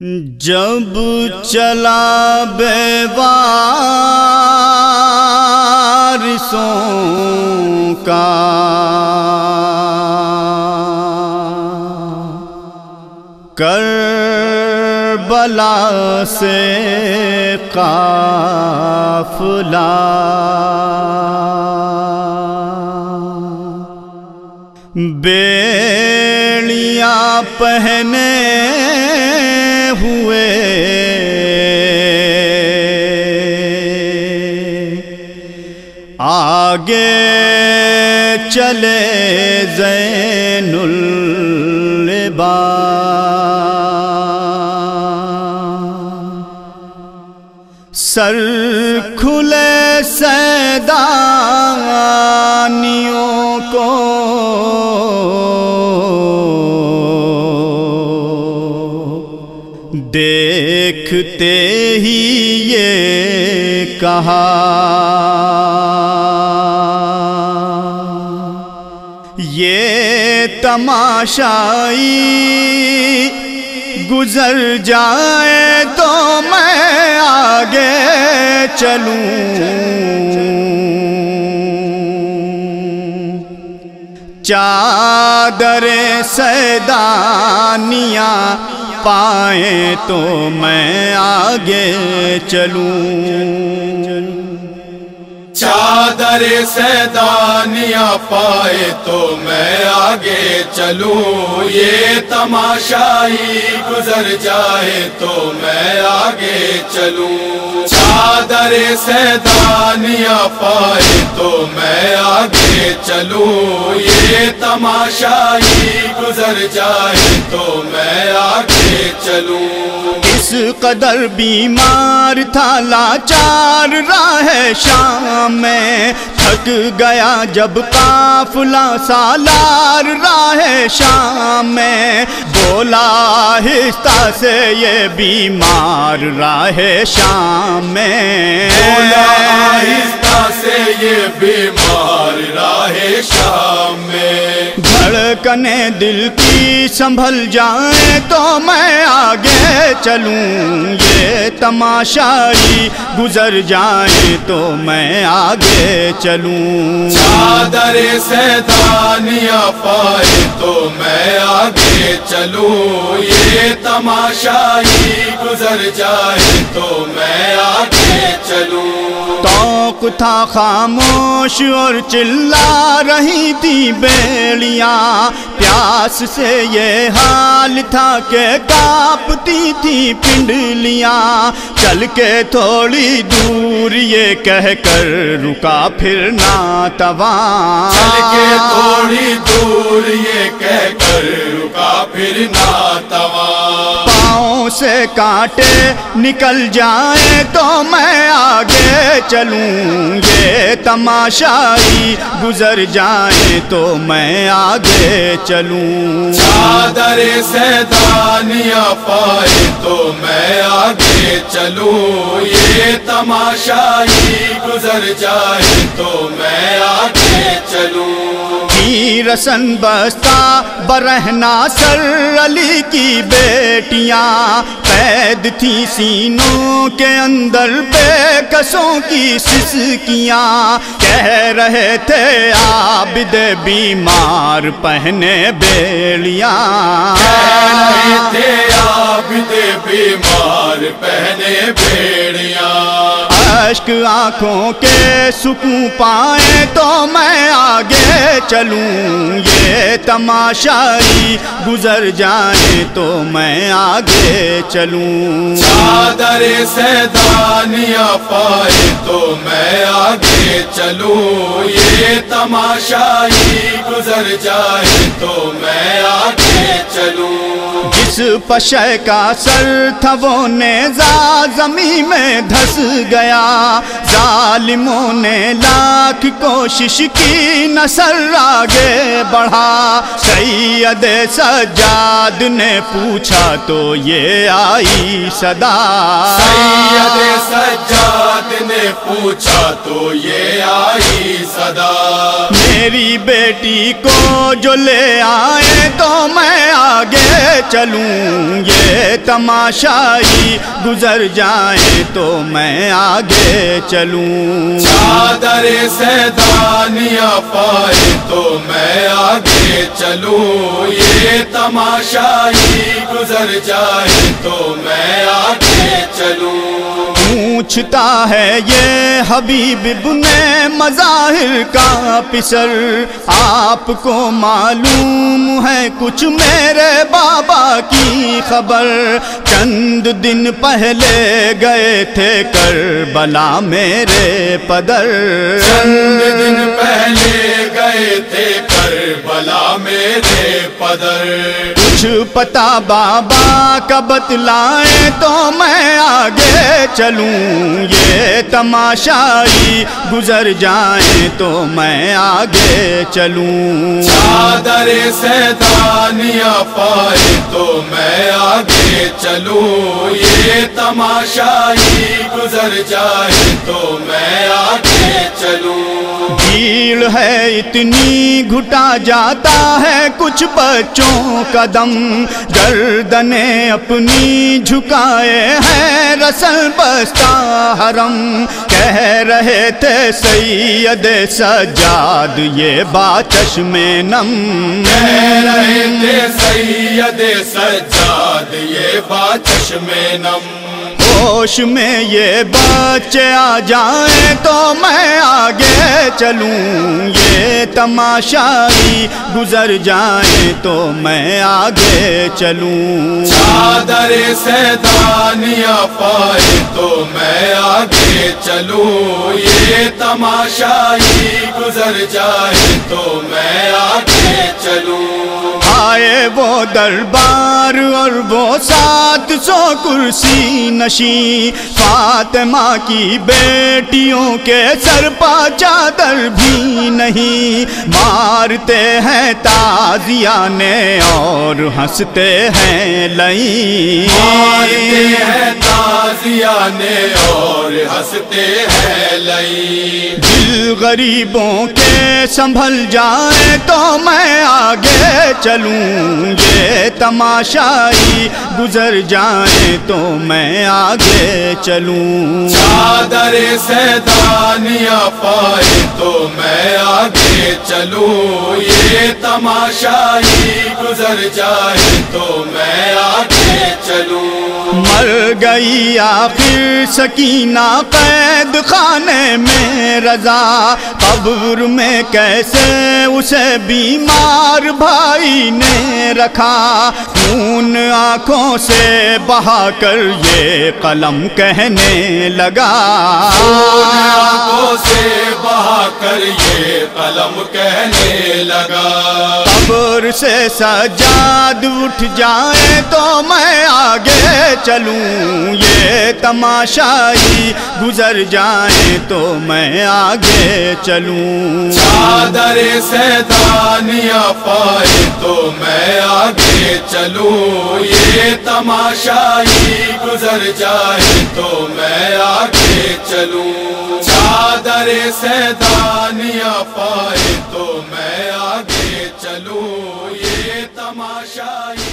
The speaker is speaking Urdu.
جب چلا بے وارثوں کا کربلا سے قافلہ بیڑیاں پہنے ہوئے آگے چلے زین العباد، سر کھلے سیدانیوں کو دیکھتے ہی یہ کہا یہ تماشائی گزر جائے تو میں آگے چلوں، چادر سیدانیاں پائیں تو میں آگے چلوں، چادر سیدانیاں پائے تو میں آگے چلوں، یہ تماشائی گزر جائے تو میں آگے چلوں، چادر سیدانیاں پائے تو میں آگے چلوں، یہ تماشائی گزر جائے تو میں آگے چلوں۔ اس قدر بیمار تھا لاچار راہ شام میں، تھک گیا جب قافلہ سالار راہ شام میں، بولا آہستہ سے یہ بیمار راہ شام میں، بولا آہستہ سے یہ بیمار راہ شام میں، دھڑکنیں دل کی سنبھل جائیں تو میں آگے چلوں، یہ تماشائی گزر جائیں تو میں آگے چلوں، چادر سیدانیاں پائے تو میں آگے چلوں، یہ تماشائی گزر جائے تو میں آگے چلوں۔ طوق تھا خاموش اور چلا رہی تھی بیڑیاں، پیاس سے یہ حال تھا کہ کانپتی تھی پنڈلیاں، چل کے تھوڑی دور یہ کہہ کر رکا پھر ناتواں، چل کے تھوڑی دور یہ کہہ کر رکا پھر ناتواں، پاؤں سے کانٹے نکل جائیں تو میں آگے چلوں، یہ تماشائی گزر جائیں تو میں آگے چلوں، چادر سیدانیاں پائے تو میں آگے چلوں، یہ تماشائی گزر جائے تو میں آگے چلوں۔ رسن بستہ برہنہ سر علی کی بیٹیاں قید تھی سینوں کے اندر بے کسوں کی سسکیاں، کہہ رہے تھے عابد بیمار پہنے بیڑیاں، کہہ رہے تھے عابد بیمار پہنے بیڑیاں، اشک آنکھوں کے سکون پائیں تو میں آگے چلوں، یہ تماشائی گزر جائیں تو میں آگے چلوں، چادر سیدانیاں پائے تو میں آگے چلوں، یہ تماشائی گزر جائے تو میں آگے چلوں۔ جس پشے کا سر تھا وہ نیزہ زمین میں دھس گیا، ظالموں نے لاکھ کوشش کی نہ سر آگے بڑھا، سید سجاد نے پوچھا تو یہ آئی صدا، سید سجاد نے پوچھا تو یہ آئی صدا، میری بیٹی کو جو لے آئے تو میں آگے چلوں، یہ تماشائی گزر جائیں تو میں آگے چلوں، چادر سیدانیاں پائے تو میں آگے چلوں، یہ تماشائی گزر جائے تو میں آگے چلوں۔ پوچھتا ہے یہ حبیب ابن مظاہر کا پسر، آپ کو معلوم ہے کچھ میرے بابا کی خبر؟ چند دن پہلے گئے تھے کربلا میرے پدر، چند دن پہلے گئے تھے کربلا میرے پدر، کچھ پتا بابا کا بتلائیں تو میں آگے چلوں، یہ تماشائی گزر جائیں تو میں آگے چلوں، چادر سیدانیاں پائے تو میں آگے چلوں، یہ تماشائی گزر جائے تو میں آگے چلوں۔ بھیڑ ہے اتنی گھٹا جاتا ہے کچھ بچوں کا دم، گردنیں اپنی جھکائے ہیں رسل بستہ حرم، کہہ رہے تھے سید سجاد یہ بات چشم نم، کہہ رہے تھے سید سجاد یہ بات چشم نم، ہوش میں یہ بچے آ جائیں تو میں آگے چلوں، یہ تماشائی گزر جائیں تو میں آگے چلوں، چادر سیدانیاں پائے تو میں آگے چلوں، یہ تماشائی گزر جائے تو میں آگے چلوں۔ آئے وہ دربار اور وہ 700 کرسی نشیں، فاطمہ کی بیٹیوں کے سر پا چادر بھی نہیں، مارتے ہیں تازیانے اور ہنستے ہیں لئیں، مارتے ہیں تازیانے اور ہنستے ہیں لئیں، دل غریبوں کے سنبھل جائیں تو میں آگے چلوں، یہ تماشائی گزر جائیں تو میں آگے چلوں، چادر سیدانیاں پائے تو میں آگے چلوں، یہ تماشائی گزر جائے تو میں آگے چلوں۔ مر گئی آخر سکینہ قید خانے میں رضا، قبر میں کیسے اسے بیمار بھائی نے رکھا، خون آنکھوں سے بہا کر یہ قلم کہنے لگا، خون آنکھوں سے بہا کر یہ قلم کہنے لگا، قبر سے سجاد اٹھ جائیں تو میں آگے چلوں، یہ تماشائی گزر جائیں تو میں آگے چلوں، چادر سیدانیاں پائے تو میں آگے چلوں، یہ تماشائی گزر جائے تو میں آگے چلوں، چادر سیدانیاں پائے تو میں آگے چلوں، یہ تماشائی